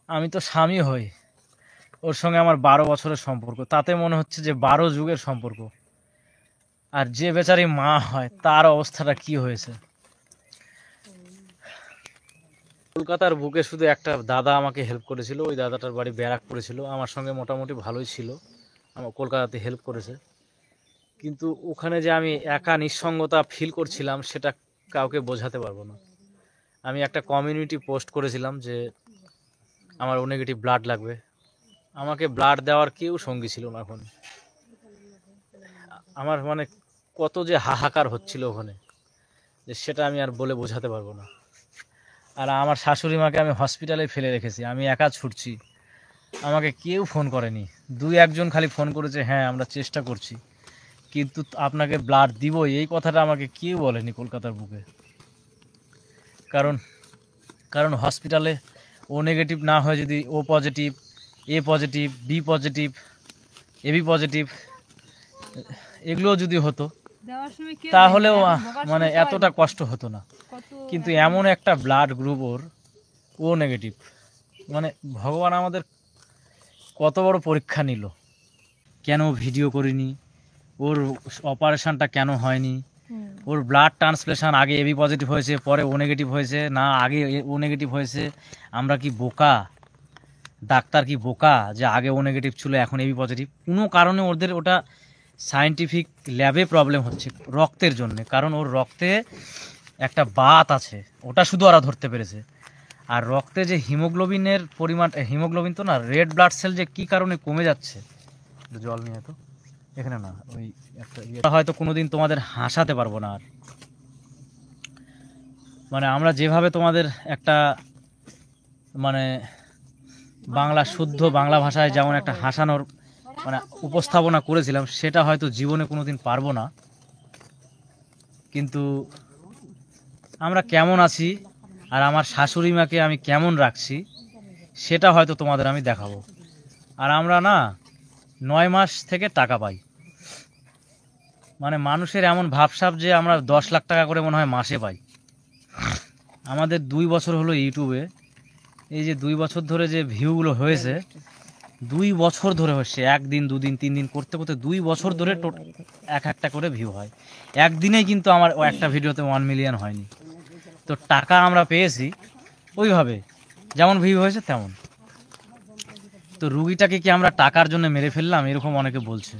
আমি তো স্বামী হই, ওর সঙ্গে আমার 12 বছরের সম্পর্ক, তাতে মনে হচ্ছে যে 12 যুগের সম্পর্ক। আর যে বেচারি মা হয় তার অবস্থাটা কি হয়েছে। কলকাতার বুকে শুধু একটা দাদা আমাকে হেল্প করেছিল, ওই দাদাটার বাড়ি ব্যারাকপুরে ছিল, আমার সঙ্গে মোটামুটি ভালোই ছিল, আমার কলকাতাতে হেল্প করেছে। কিন্তু ওখানে যে আমি একা নিঃসঙ্গতা ফিল করছিলাম সেটা কাউকে বোঝাতে পারবো না। আমি একটা কমিউনিটি পোস্ট করেছিলাম যে আমার ও নেগেটিভ ব্লাড লাগবে, আমাকে ব্লাড দেওয়ার কেউ সঙ্গী ছিল না ওখানে। আমার মানে কত যে হাহাকার হচ্ছিল ওখানে, যে সেটা আমি আর বলে বোঝাতে পারবো না। আর আমার শাশুড়ি মাকে আমি হসপিটালে ফেলে রেখেছি, আমি একা ছুটছি, আমাকে কেউ ফোন করেনি। দুই একজন খালি ফোন করেছে, হ্যাঁ আমরা চেষ্টা করছি, কিন্তু আপনাকে ব্লাড দিব এই কথাটা আমাকে কেউ বলেনি কলকাতার বুকে। কারণ কারণ হসপিটালে ও নেগেটিভ না হয়, যদি O positive, A positive, B positive, AB positive এগুলো যদি হতো তাহলেও মানে এতটা কষ্ট হতো না। কিন্তু এমন একটা ব্লাড গ্রুপ ও নেগেটিভ, মানে ভগবান আমাদের কত বড় পরীক্ষা নিল। কেন ভিডিও করিনি, ওর অপারেশনটা কেন হয়নি, ওর ব্লাড ট্রান্সপ্লেশন আগে এবি পজিটিভ হয়েছে পরে ও নেগেটিভ হয়েছে, না আগে ও নেগেটিভ হয়েছে। আমরা কি বোকা? ডাক্তার কি বোকা যে আগে ও নেগেটিভ ছিল এখন এবি পজিটিভ? কোনো কারণে ওদের ওটা সায়েন্টিফিক ল্যাবে প্রবলেম হচ্ছে রক্তের জন্য, কারণ ওর রক্তে একটা বাত আছে, ওটা শুধু ওরা ধরতে পেরেছে। আর রক্তে যে হিমোগ্লোবিনের পরিমাণ, হিমোগ্লোবিন তো না, রেড ব্লাড সেল যে কী কারণে কমে যাচ্ছে। জল নিয়ে তো এখানে না, ওই একটা হয়তো কোনোদিন তোমাদের হাসাতে পারবো না আর। মানে আমরা যেভাবে তোমাদের একটা মানে বাংলা শুদ্ধ বাংলা ভাষায় যেমন একটা হাসানোর মানে উপস্থাপনা করেছিলাম, সেটা হয়তো জীবনে কোনোদিন পারবো না। কিন্তু আমরা কেমন আছি আর আমার শাশুড়ি মাকে আমি কেমন রাখছি সেটা হয়তো তোমাদের আমি দেখাবো। আর আমরা না 9 মাস থেকে টাকা পাই, মানে মানুষের এমন ভাবসাব যে আমরা 10 লাখ টাকা করে মনে হয় মাসে পাই। আমাদের 2 বছর হলো ইউটিউবে, এই যে 2 বছর ধরে যে ভিউগুলো হয়েছে, 2 বছর ধরে হচ্ছে, 1 দিন 2 দিন 3 দিন করতে করতে 2 বছর ধরে একটা করে ভিউ হয়। একদিনেই কিন্তু আমার একটা ভিডিওতে 1 মিলিয়ন হয়নি। তো টাকা আমরা পেয়েছি ওইভাবে, যেমন ভিউ হয়েছে তেমন। তো রুগীটাকে কি আমরা টাকার জন্য মেরে ফেললাম, এরকম অনেকে বলছে।